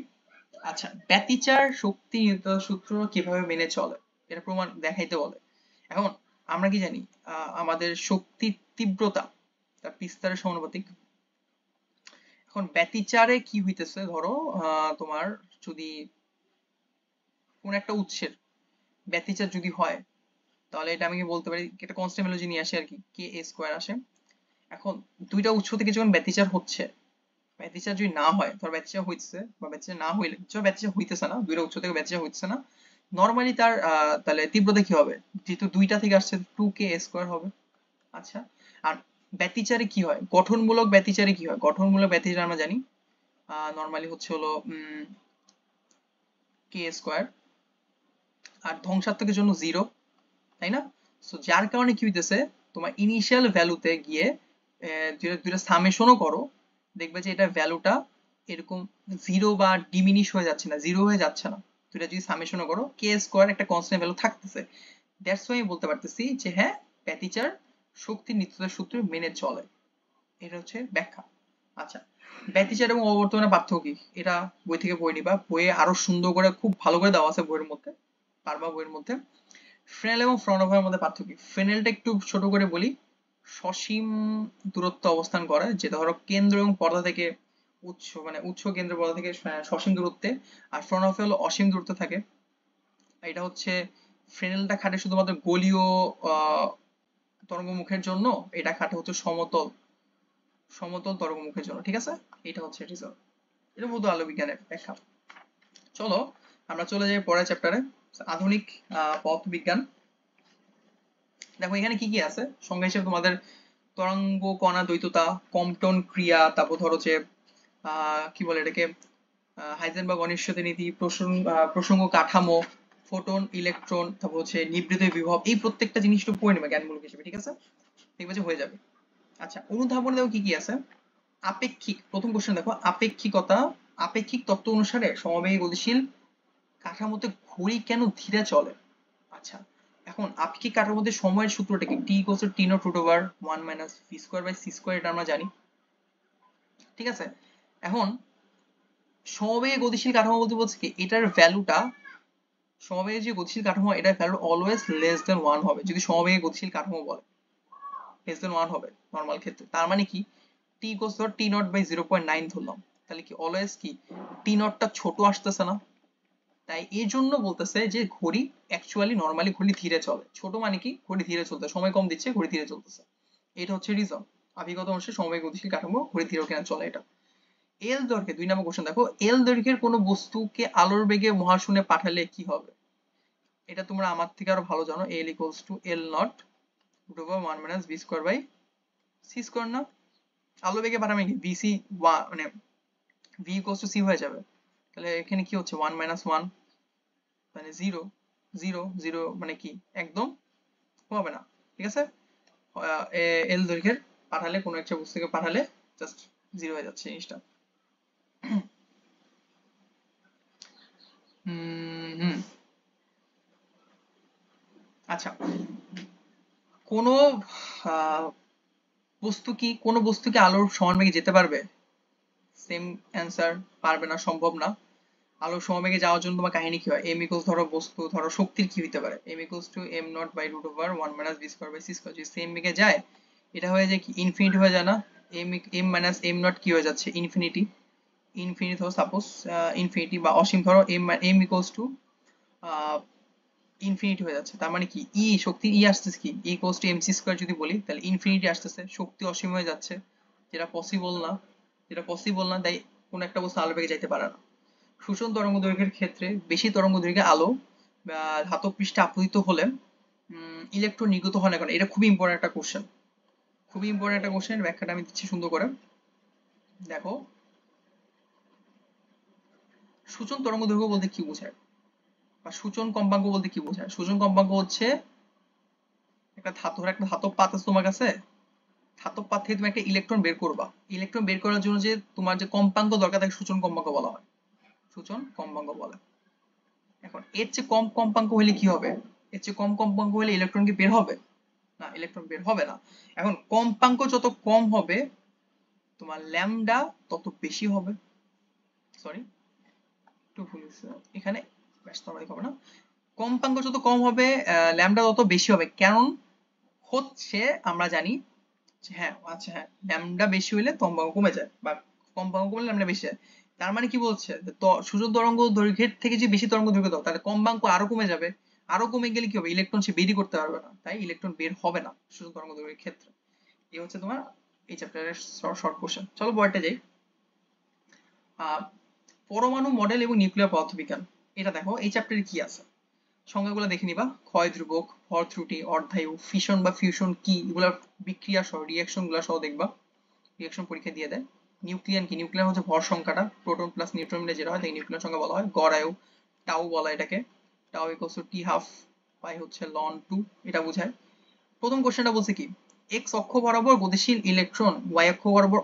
আচ্ছা ব্যতিচার শক্তি নির্ধারণ সূত্র কিভাবে মেনে চলে, এটা প্রমাণ দেখাইতে বলে। এখন আমরা কি জানি, আমাদের শক্তির তীব্রতা তার বিস্তারের সমানুপাতিক। এখন ব্যতিচারে কি হইতেছে, ধরো তোমার যদি কোন একটা উৎসের ব্যতিচার যদি হয়, তাহলে এটা আমি কি বলতে পারি, একটা কনস্ট্যান্ট ভ্যালু নিয়ে আসে আর কি, কে এ স্কয়ার আসে। এখন দুইটা উৎস থেকে যখন ব্যতিচার হচ্ছে, ব্যতিচার যদি না হয়, ধর ব্যতিচার হইতেছে বা ব্যতিচার না হইলে, ব্যতিচার হইতেছে না, দুইটা উৎস থেকে ব্যতিচার হইতেছে না, নরমালি তার তাহলে তীব্রতা কি হবে, যেহেতু দুইটা থেকে আসছে 2k স্কয়ার হবে। আচ্ছা, আর ব্যতিচারে কি হয়, গঠনমূলক ব্যতিচারে কি হয়, গঠনমূলক ব্যতিচার আমরা জানি নরমালি হচ্ছে হলো কে স্কয়ার, আর ধ্বংসাত্মকের জন্য 0, তাই না? সো যার কারণে কি হইতেছে, তোমার ইনিশিয়াল ভ্যালুতে গিয়ে দুইটা সামেশনও করো, দেখবে যে এটা ভ্যালুটা এরকম 0 বা ডিমিনিশ হয়ে যাচ্ছে না, 0 হয়ে যাচ্ছে না। দুইটা যদি সামেশনও করো, কে স্কয়ার একটা কনস্ট্যান্ট ভ্যালু থাকতেছে। দ্যাটস ওয়াই আমি বলতে পারতেছি যে হ্যাঁ, ব্যতিচার শক্তির নিত্যতার সূত্র মেনে চলে। এটা হচ্ছে ব্যাখ্যা। আচ্ছা, ব্যতিচার এবং অবর্তনের পার্থক্য কি, এটা বই থেকে বই নিবা, বইয়ে আরো সুন্দর করে খুব ভালো করে দেওয়া আছে বইয়ের মধ্যে, পারবা বইয়ের মধ্যে। ফ্রেনেল এবং ফ্রনহফারের মধ্যে পার্থক্য, ফ্রেনেলটা একটু ছোট করে বলি, সসীম দূরত্ব অবস্থান করে, যে ধরো কেন্দ্র এবং পর্দা থেকে উৎস, মানে উৎস কেন্দ্র পর্দা থেকে সসীম দূরত্বে, আর ফ্রনহফার হলো অসীম দূরত্বে থাকে। এটা হচ্ছে ফ্রেনেলটা খাটে শুধুমাত্র গোলীয় তরঙ্গমুখের জন্য, এটা খাটে হচ্ছে সমতল সমতল তরঙ্গমুখের জন্য। ঠিক আছে, এটা হচ্ছে রিজল্ট। এটা মূলত আলোক বিজ্ঞানের ব্যাখ্যা। চলো আমরা চলে যাই পরের চ্যাপ্টারে, আধুনিক পদার্থবিজ্ঞান। দেখো এখানে কি কি আছে সংজ্ঞা হিসেবে তোমাদের তরঙ্গ কণা দ্বৈততা, কম্পটন ক্রিয়া, তারপর ধরো যে কি বলে এটাকে হাইজেনবার্গ অনিশ্চয়তা নীতি, প্রসঙ্গ কাঠামো, ফোটন ইলেকট্রন, তারপর হচ্ছে নিবৃত বিভব, এই প্রত্যেকটা জিনিস একটু পড়ে নেবে জ্ঞানমূলক হিসেবে। ঠিক আছে, দেখবে যে হয়ে যাবে। আচ্ছা অনুধাবনে দেখো কি কি আছে। আপেক্ষিক, প্রথম কোশ্চেন দেখো, আপেক্ষিকতা, আপেক্ষিক তত্ত্ব অনুসারে সমবেগী গতিশীল কাঠামোতে ঘড়ি কেন ধীরে চলে? আচ্ছা এখন আপেক্ষিক কাঠামোতে সময়ের সূত্রটা কি? T equals to T naught root over 1 minus V square by C square, এটা আমরা জানি। ঠিক আছে, এখন সমবেগে গতিশীল কাঠামো বলতে বলছে কি এটার ভ্যালুটা, সমবেগে যে গতিশীল কাঠামো এটার ভ্যালু অলওয়েজ লেস দেন 1 হবে। যদি সমবেগে গতিশীল কাঠামো বলে লেস দেন 1 হবে নরমাল ক্ষেত্রে, তার মানে কি T equals to T naught by 0.9 ধরলাম, তাহলে কি অলওয়েজ কি টি নটটা ছোট আসতেছে না? তাই এই জন্য বলতেছে যে ঘড়ি অ্যাকচুয়ালি নরমালি ঘড়ি ধীরে চলে। ছোট মানে কি ঘড়ি ধীরে চলতে, সময় কম দিচ্ছে ঘড়ি ধীরে চলতেছে। এটা হচ্ছে রিজন। আভিগত অনুসারে সমবেগ গতিশীল কাঠামো ঘড়ি ধীরে কেন চলে এটা। এল দৈর্ঘ্যে 2 নম্বর কোশ্চেন দেখো, এল দৈর্ঘ্যের কোনো বস্তুকে আলোর বেগে মহাশূন্যে পাঠালে কি হবে? এটা তোমরা আমার থেকে আরো ভালো জানো। L equals to L naught root over 1 minus V square by C square না? আলো বেগে পাঠাবে কি ভিসি, মানে ভি ইকুয়ালস টু সি হয়ে যাবে। তাহলে এখানে কি হচ্ছে 1 মাইনাস 1 মানে 0, 0 0 মানে কি একদম হবে না। ঠিক আছে, এল দৈর্ঘ্যের পাঠালে কোনো একটা বস্তুকে পাঠালে জাস্ট 0 হয়ে যাচ্ছে জিনিসটা। হুম, আচ্ছা কোনো বস্তু কি কোনো বস্তু কি আলোর সমান বেগে যেতে পারবে? সেম অ্যান্সার, পারবে না, সম্ভব না। আলোর সমবেগে যাওয়ার জন্য তোমার কাহিনী কি হয়? এম ইকুয়ালস ধরো বস্তু, ধরো শক্তির কি হতে পারে? M equals to M naught by root over 1 minus V square by C square. যদি সেম বেগে যায় এটা হয়ে যায় কি ইনফিনিটি হয়ে যায় না? M M minus M naught কি হয়ে যাচ্ছে ইনফিনিটি। ইনফিনিটি ধরো সাপোজ ইনফিনিটি বা অসীম ধরো M M equals to infinity হয়ে যাচ্ছে। তার মানে কি ই শক্তি ই আসতেছে কি ই ইকুয়ালস টু এমসি স্কয়ার যদি বলি তাহলে ইনফিনিটি আসতেছে, শক্তি অসীম হয়ে যাচ্ছে, যেটা পসিবল না। যেটা পসিবল না তাই কোন একটা বস্তু আলো বেগে যাইতে পারে না। শোষণ তরঙ্গ দৈর্ঘ্যের ক্ষেত্রে বেশি তরঙ্গ দৈর্ঘ্যে আলো ধাতব পৃষ্ঠে আপতিত হলে ইলেকট্রন নির্গত হয় না কেন? এটা খুবই ইম্পর্টেন্ট একটা কোশ্চেন, খুবই ইম্পর্টেন্ট একটা কোশ্চেন। ব্যাখ্যাটা আমি দিচ্ছি সুন্দর করে দেখো। সূচন তরঙ্গ দৈর্ঘ্য বলতে কি বোঝায় বা সূচন কম্পাঙ্ক বলতে কি বোঝায়? সূচন কম্পাঙ্ক হচ্ছে একটা ধাতব পাত আছে তোমার কাছে, ধাতব পাত থেকে তুমি একটা ইলেকট্রন বের করবা, ইলেকট্রন বের করার জন্য যে তোমার যে কম্পাঙ্ক দরকার তাকে সূচন কম্পাঙ্ক বলা হয়, সূচন কম্পাঙ্ক বলে। এখন এর চেয়ে কম কম্পাঙ্ক হলে কি হবে? এর চেয়ে কম কম্পাঙ্ক হলে ইলেকট্রন কি বের হবে? না, ইলেকট্রন বের হবে না। এখন কম্পাঙ্ক যত কম হবে তোমার ল্যামডা তত বেশি হবে। সরি একটু ভুল হয়েছে এখানে, ব্যস্ত হবে না। কম্পাঙ্ক যত কম হবে ল্যামডা তত বেশি হবে। কারণ হচ্ছে আমরা জানি যে হ্যাঁ আচ্ছা হ্যাঁ ল্যামডা বেশি হলে কম্পাঙ্ক কমে যায় বা কম্পাঙ্ক কমলে ল্যামডা বেশি যায়। তার মানে কি বলছে সূচন তরঙ্গ দৈর্ঘ্যের থেকে যে বেশি তরঙ্গ দৈর্ঘ্য দাও তাহলে কম্পাঙ্ক আরো কমে যাবে। আরো কমে গেলে কি হবে? ইলেকট্রন সে বেরই করতে পারবে না, তাই ইলেকট্রন বের হবে না সূচন তরঙ্গ দৈর্ঘ্যের ক্ষেত্রে। এই হচ্ছে তোমার এই চ্যাপ্টারের শর্ট কোশ্চেন। চলো পরেরটা যাই। পরমাণু মডেল এবং নিউক্লিয়ার পদার্থবিজ্ঞান। এটা দেখো এই চ্যাপ্টারে কি আছে সংজ্ঞাগুলো দেখে নিবা। ক্ষয় ধ্রুবক, ভর ত্রুটি, অর্ধায়ু, ফিশন বা ফিউশন কি, এগুলা বিক্রিয়া সহ রিঅ্যাকশন গুলা সহ দেখবা, রিঅ্যাকশন পরীক্ষা দিয়ে দেয়। নিউক্লিয়ান কি? নিউক্লিয়ান হচ্ছে ভর সংখ্যাটা, প্রোটন প্লাস নিউট্রন মিলে যেটা হয় তাকে নিউক্লিয়ার সংখ্যা বলা হয়। গড় আয়ু, টাউ বলা এটাকে, tau equals to T half পাই হচ্ছে লন 2, এটা বোঝায়। প্রথম কোশ্চেনটা বলছে কি এক্স অক্ষ বরাবর গতিশীল ইলেকট্রন ওয়াই অক্ষ বরাবর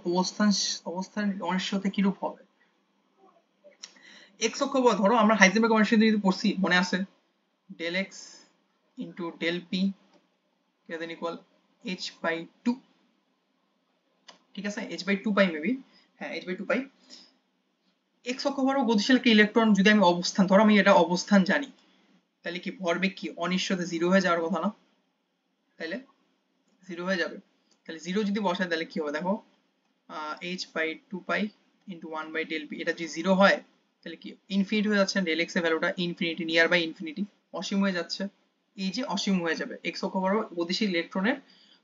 অবস্থান অনিশ্চয়তা কিরূপ হবে? এক্স অক্ষ বরাবর ধরো আমরা হাইজেনবার্গ অনিশ্চয়তা যদি পড়ছি মনে আছে, del x into del p is then equal h by 2, ঠিক আছে h by 2 পাই মেবি, হ্যাঁ h by 2 পাই। x অক্ষ বরাবর গতিশীল একটা ইলেকট্রন যদি আমি অবস্থান, ধরো আমি এটা অবস্থান জানি, তাহলে কি ভরবেগ কি অনিশ্চয়তা 0 হয়ে যাওয়ার কথা না? তাহলে 0 হয়ে যাবে। তাহলে 0 যদি বসাই তাহলে কি হবে দেখো h by 2 pi into 1 by del p, এটা যদি 0 হয় তাহলে কি ইনফিনিটি হয়ে যাচ্ছে, del x এর ভ্যালুটা ইনফিনিটি, নিয়ার বাই ইনফিনিটি অসীম হয়ে যাচ্ছে, এই যে অসীম হয়ে যাবে। এক্স অক্ষ বরাবর গতিশীল ইলেকট্রনের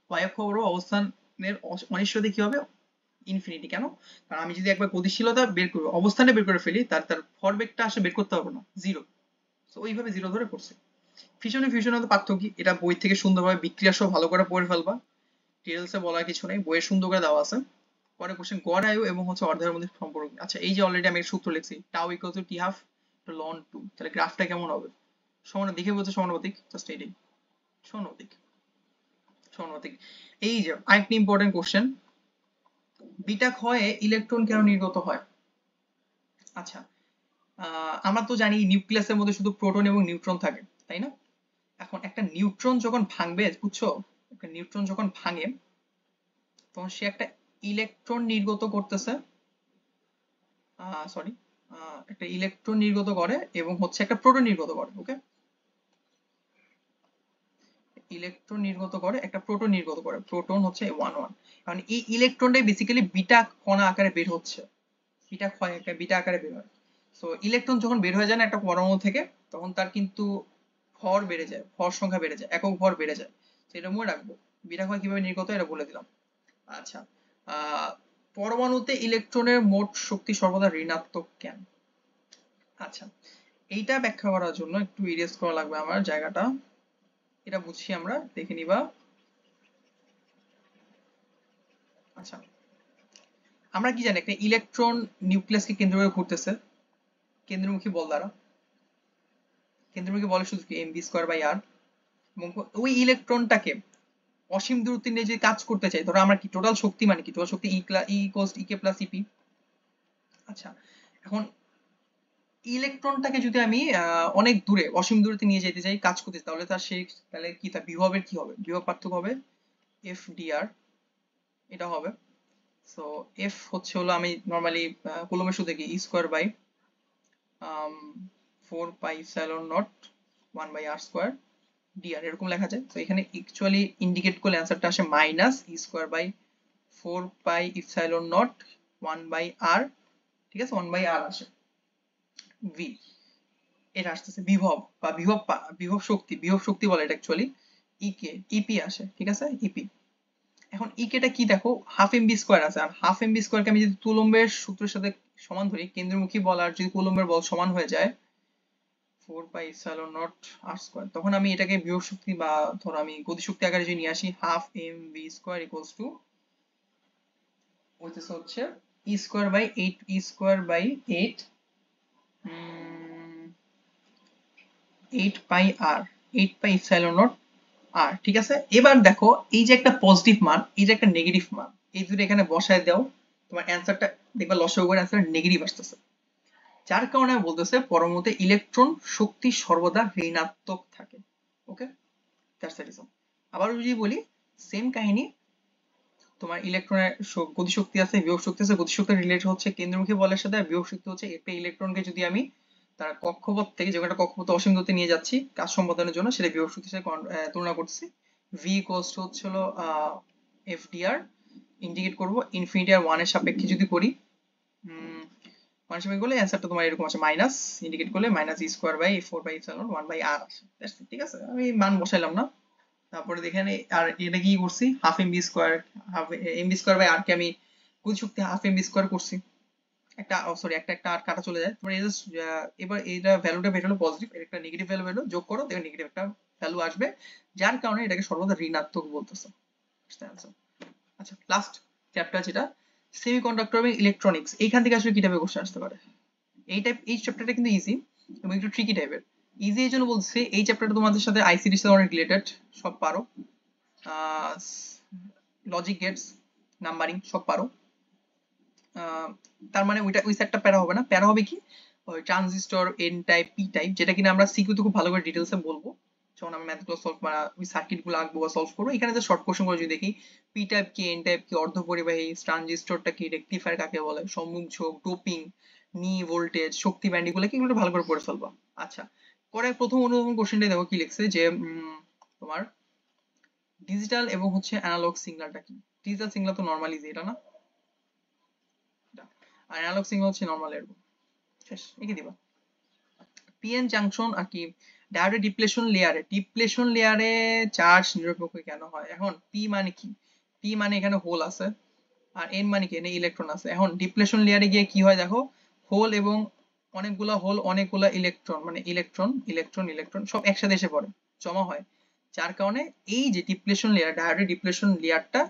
ওয়াই অক্ষ বরাবর অবস্থানের অনিশ্চয়তা কি হবে? ইনফিনিটি। কেন? কারণ আমি যদি একবার গতিশীলতা বের করবো, অবস্থানে বের করে ফেলি, তার ভরবেগটা আসলে বের করতে পারবো না, জিরো। তো ওইভাবে জিরো ধরে করছে। ফিশনে ফিউশনের পার্থক্য কি? এটা বই থেকে সুন্দরভাবে বিক্রিয়া সহ ভালো করে পড়ে ফেলবা, ডিটেলসে বলার কিছু নেই, বইয়ে সুন্দর করে দেওয়া আছে। পরে কোশ্চেন, গড় আয়ু এবং হচ্ছে অর্ধের মধ্যে সম্পর্ক। আচ্ছা, এই যে অলরেডি আমি সূত্র লিখছি, tau equal to T half loan 2, তাহলে গ্রাফটা কেমন হবে? দেখে বলছে সমানুপাতিক, জাস্ট এইটাই, সমানুপাতিক, সমানুপাতিক। এই যে আরেকটি ইম্পর্টেন্ট কোশ্চেন, বিটা ক্ষয়ে ইলেকট্রন কেন নির্গত হয়? আচ্ছা, আমরা তো জানি নিউক্লিয়াসের মধ্যে শুধু প্রোটন এবং নিউট্রন থাকে, তাই না? এখন একটা নিউট্রন যখন ভাঙবে, বুঝছো, একটা নিউট্রন যখন ভাঙে তখন সে একটা ইলেকট্রন নির্গত করতেছে, সরি, একটা ইলেকট্রন নির্গত করে এবং হচ্ছে একটা প্রোটন নির্গত করে, ওকে? ইলেকট্রন নির্গত করে, একটা প্রোটন নির্গত করে, প্রোটন হচ্ছে 1 1। কারণ এই ইলেকট্রনটাই বেসিক্যালি বিটা কণা আকারে বের হচ্ছে, বিটা ক্ষয় বিটা আকারে বের হয়। সো ইলেকট্রন যখন বের হয়ে যায় না একটা পরমাণু থেকে, তখন তার কিন্তু ভর বেড়ে যায়, ভর সংখ্যা বেড়ে যায়, একক ভর বেড়ে যায়। তো এটা মনে রাখবো, বিটা ক্ষয় কিভাবে নির্গত হয় এটা বলে দিলাম। আচ্ছা, আহ পরমাণুতে ইলেকট্রনের মোট শক্তি সর্বদা ঋণাত্মক কেন? আচ্ছা, এইটা ব্যাখ্যা করার জন্য একটু ইরেজ করা লাগবে আমার জায়গাটা, এটা বুঝছি আমরা, দেখে নিবা। আচ্ছা, আমরা কি জানি একটা ইলেকট্রন নিউক্লিয়াসকে কেন্দ্র করে ঘুরতেছে কেন্দ্রমুখী বল দ্বারা, কেন্দ্রমুখী বলের সূত্র কি? mv²r। এবং ওই ইলেকট্রনটাকে অসীম দূরত্বে নিয়ে যদি কাজ করতে চাই, ধরো আমরা কি টোটাল শক্তি মানে কি? টোটাল শক্তি ই ইকুয়ালস ই কে প্লাস ইপি। আচ্ছা, এখন ইলেকট্রনটাকে যদি আমি অনেক দূরে অসীম দূরত্বে নিয়ে যেতে চাই, কাজ করতে চাই, তাহলে তাহলে কি তার বিভবের কি হবে? বিভব পার্থক্য হবে এফ ডিআর, এটা হবে। সো এফ হচ্ছে হলো, আমি নরমালি কুলম্বের সূত্রে কি, E square by 4 pi epsilon naught 1/r² dr, এরকম লেখা যায়। তো এখানে অ্যাকচুয়ালি ইন্ডিকেট করলে অ্যান্সারটা আসে minus E square by 4 pi epsilon naught 1/r, ঠিক আছে, 1/r আসে ভি, এটা আসতেছে বিভব বা বিভব শক্তি, বিভব শক্তি বলে এটা অ্যাকচুয়ালি, ইকে ইপি আসে, ঠিক আছে, ইপি। এখন ইকেটা কি দেখো, হাফ এম বি স্কোয়ার আছে, আর হাফ এম বি স্কোয়ারকে আমি যদি কুলম্বের সূত্রের সাথে সমান ধরি, কেন্দ্রমুখী বল আর যদি কুলম্বের বল সমান হয়ে যায় 4 পাই ইপসিলন নট r², তখন আমি এটাকে বিভব শক্তি বা ধরো আমি গতিশক্তি আকারে যদি নিয়ে আসি, half M V square equals to হচ্ছে E square by 8, E square by 8, 8 pi R, 8 pi epsilon naught R, ঠিক আছে। এবার দেখো, এই যে একটা পজিটিভ মান, এই যে একটা নেগেটিভ মান, এই দুটো এখানে বসায় দাও, তোমার অ্যান্সারটা দেখবা লসাগু করে অ্যান্সার নেগেটিভ আসতেছে। যার কারণে বলতেছে পরমাণুতে ইলেকট্রন শক্তি সর্বদা ঋণাত্মক থাকে, ওকে? That's the reason. আবার যদি বলি, সেম কাহিনী, তোমার ইলেকট্রনের গতিশক্তি আছে, বিভব শক্তি আছে, গতিশক্তি রিলেটেড হচ্ছে কেন্দ্রমুখী বলের সাথে, আর বিভব শক্তি হচ্ছে একটা ইলেকট্রনকে যদি আমি তার কক্ষপথ থেকে, যে একটা কক্ষপথ অসীম দূরত্বে নিয়ে যাচ্ছি কাজ সম্পাদনের জন্য, সেটা বিভব শক্তির সাথে তুলনা করতেছি। ভি ইকুয়ালস টু হচ্ছে হলো এফ ডিআর, ইন্ডিকেট করব ইনফিনিটি আর 1 এর সাপেক্ষে যদি করি, পানিশমেন্ট করলে অ্যান্সারটা তোমার এরকম আছে, মাইনাস, ইন্ডিকেট করলে minus E square by 4 pi epsilon 1/r আসে। ঠিক আছে, আমি মান বসাইলাম না। তারপরে দেখেন, আর এটা কি করছি, half M V square, half M V square by R কে আমি গতিশক্তি হাফ এম বি স্কোয়ার করছি, একটা সরি একটা একটা আর কাটা চলে যায়। তোমার এবার এটা ভ্যালুটা বের হলো পজিটিভ, এর একটা নেগেটিভ ভ্যালু বের হলো, যোগ করো, দেখো নেগেটিভ একটা ভ্যালু আসবে, যার কারণে এটাকে সর্বদা ঋণাত্মক বলতেছে। আচ্ছা, লাস্ট চ্যাপ্টার যেটা সেমিকন্ডাক্টর এবং ইলেকট্রনিক্স, এইখান থেকে আসলে কি টাইপের কোশ্চেন আসতে পারে? এই চ্যাপ্টারটা কিন্তু ইজি এবং একটু ট্রিকি টাইপের। ইজি এই জন্য বলছি, এই চ্যাপ্টারটা তোমাদের সাথে আইসিটির সাথে অনেক রিলেটেড, সব পারো, লজিক গেটস, নাম্বারিং সব পারো। তার মানে ওই সেটটা প্যারা হবে না, প্যারা হবে কি, ওই transistor, N type, P type, যেটা কিনা আমরা সিকিউতে খুব ভালো করে ডিটেলসে বলবো যখন আমরা ম্যাথগুলো সলভ বা ওই সার্কিটগুলো আঁকবো বা সলভ করবো। এখানে যে শর্ট কোশ্চেন গুলো যদি দেখি, পি টাইপ কি, এন টাইপ কি, অর্ধপরিবাহী, ট্রানজিস্টরটা কি, রেকটিফায়ার কাকে বলে, সম্মুখ ঝোঁক, ডোপিং, নি ভোল্টেজ, শক্তি ব্যান্ড, এগুলো কি, এগুলো ভালো করে পড়ে ফেলবা। আচ্ছা, পরে প্রথম অনুধাবন কোশ্চেনটা দেখো কি লিখছে, যে তোমার ডিজিটাল এবং হচ্ছে অ্যানালগ সিগন্যালটা কি? ডিজিটাল সিগন্যাল তো নরমালি এটা না, আর অ্যানালগ সিগন্যাল হচ্ছে নরমাল এরকম, শেষ, এঁকে দিবা। পিএন জাংশন আর কি, ডায়োডের ডিপ্লেশন লেয়ারে চার্জ নিরপেক্ষ কেন হয়? এখন পি মানে কি? পি মানে এখানে হোল আছে, আর এন মানে কি? এনে ইলেকট্রন আছে। এখন ডিপ্লেশন লেয়ারে গিয়ে কি হয় দেখো, হোল এবং অনেকগুলা হোল অনেকগুলা ইলেকট্রন, মানে ইলেকট্রন ইলেকট্রন ইলেকট্রন সব একসাথে এসে পড়ে, জমা হয়, যার কারণে এই যে ডিপ্লেশন লেয়ার, ডায়োডের ডিপ্লেশন লেয়ারটা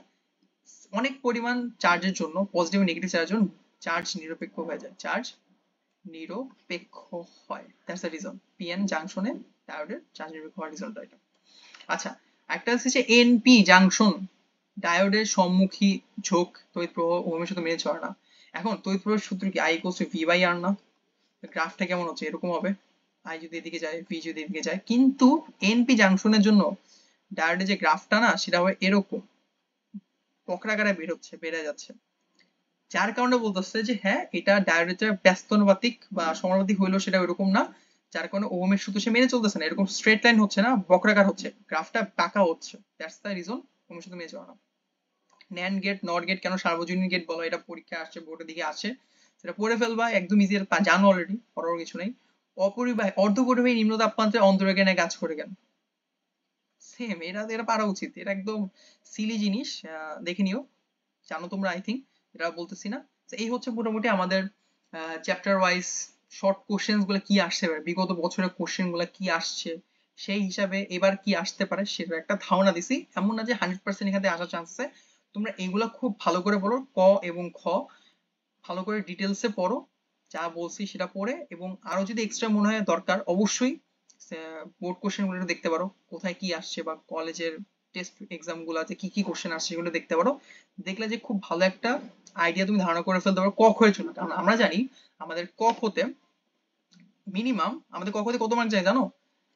অনেক পরিমাণ চার্জের জন্য, পজিটিভ নেগেটিভ চার্জের জন্য চার্জ নিরপেক্ষ হয়ে যায়, চার্জ নিরপেক্ষ হয়। দ্যাটস দ্য রিজন পিএন জাংশনে ডায়োডের চার্জ নিরপেক্ষ হওয়ার রিজনটা এটা। আচ্ছা, একটা হচ্ছে যে এনপি জাংশন, ডায়োডের সম্মুখী ঝোঁক তড়িৎ প্রবাহ ওহমের সাথে মেনে চলে না। এখন তড়িৎ প্রবাহের সূত্র কি? I equals to V by R না? গ্রাফটা কেমন হচ্ছে? এরকম হবে, আই যদি এদিকে যায়, ভি যদি এদিকে যায়, কিন্তু এনপি জাংশনের জন্য ডায়োডের যে গ্রাফটা না, সেটা হবে এরকম বক্রাকারে বেড়ে যাচ্ছে, যার কারণে বলতেছে যে হ্যাঁ এটা ডায়োডের ব্যস্তানুপাতিক বা সমানুপাতিক হইলেও সেটা ওইরকম না, যার কারণে ওহমের সূত্র সে মেনে চলতেছে না, এরকম স্ট্রেট লাইন হচ্ছে না, বক্রাকার হচ্ছে, গ্রাফটা বাঁকা হচ্ছে। দ্যাটস দ্য রিজন ওহমের সূত্র মেনে চলে না। ন্যান্ড গেট নট গেট কেন সার্বজনীন গেট বলো? এটা পরীক্ষা আসছে, বোর্ডের দিকে আসে, সেটা পড়ে ফেলবা, একদম ইজি, জানো অলরেডি, পড়ার কিছু নেই। অপরিবাহী অর্ধপরিবাহী নিম্ন তাপমাত্রায় অন্তরকেনে কাজ করে কেন? সেম, এটা এটা পারা উচিত, এটা একদম সিলি জিনিস, দেখে নিও, জানো তোমরা আই থিঙ্ক, এটা বলতেছি না। তো এই হচ্ছে মোটামুটি আমাদের চ্যাপ্টার ওয়াইজ শর্ট কোশ্চেন গুলো কি আসতে পারে, বিগত বছরের কোশ্চেন গুলো কি আসছে, সেই হিসাবে এবার কি আসতে পারে সেটা একটা ধারণা দিছি। এমন না যে 100% এখানে আসার চান্স আছে, তোমরা এগুলা খুব ভালো করে পড়ো, ক এবং খ ভালো করে ডিটেলসে পড়ো, যা বলছি সেটা পড়ে, এবং আরো যদি এক্সট্রা মনে হয় দরকার অবশ্যই বোর্ড কোশ্চেন গুলো দেখতে পারো, কোথায় কি আসছে, বা কলেজের টেস্ট এক্সাম গুলাতে কি কি কোশ্চেন আসছে সেগুলো দেখতে পারো। দেখলে যে খুব ভালো একটা আইডিয়া তুমি ধারণা করে ফেলতে পারো ক খ এর জন্য। কারণ আমরা জানি আমাদের ক খ তে মিনিমাম, আমাদের ক খ তে কত মার্ক যায় জানো?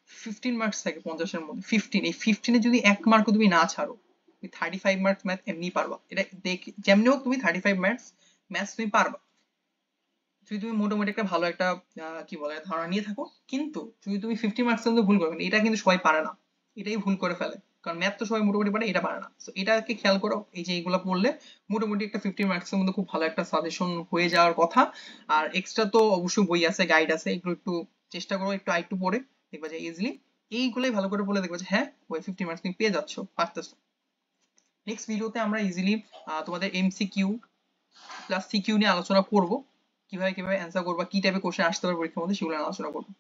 15 মার্কস থাকে 50 এর মধ্যে, 15, এই 15 এ যদি এক মার্কও তুমি না ছাড়ো, তুমি 35 মার্কস ম্যাথ এমনি পারবা, এটা দেখ যেমনি হোক তুমি 35 মার্কস ম্যাথস তুমি পারবা, যদি তুমি মোটামুটি একটা ভালো একটা কি বলে ধারণা নিয়ে থাকো। কিন্তু যদি তুমি 50 মার্কস মধ্যে ভুল করবে, এটা কিন্তু সবাই পারে না, এটাই ভুল করে ফেলে, কারণ ম্যাথ তো সবাই মোটামুটি পারে, এটা পারে না। তো এটাকে খেয়াল করো, এই যে এইগুলো পড়লে মোটামুটি একটা 50 মার্কস এর মধ্যে খুব ভালো একটা সাজেশন হয়ে যাওয়ার কথা। আর এক্সট্রা তো অবশ্যই বই আছে, গাইড আছে, এগুলো একটু চেষ্টা করো, একটু আরেকটু পড়ে দেখবা যে ইজিলি এইগুলাই ভালো করে পড়লে দেখবা যে হ্যাঁ ওই 50 মার্কস তুমি পেয়ে যাচ্ছ, পারতেছো। নেক্সট ভিডিওতে আমরা ইজিলি তোমাদের এমসিকিউ প্লাস সিকিউ নিয়ে আলোচনা করব, কিভাবে কিভাবে অ্যান্সার করবা, কি টাইপের কোশ্চেন আসতে পারে পরীক্ষার মধ্যে, সেগুলো আলোচনা করবো।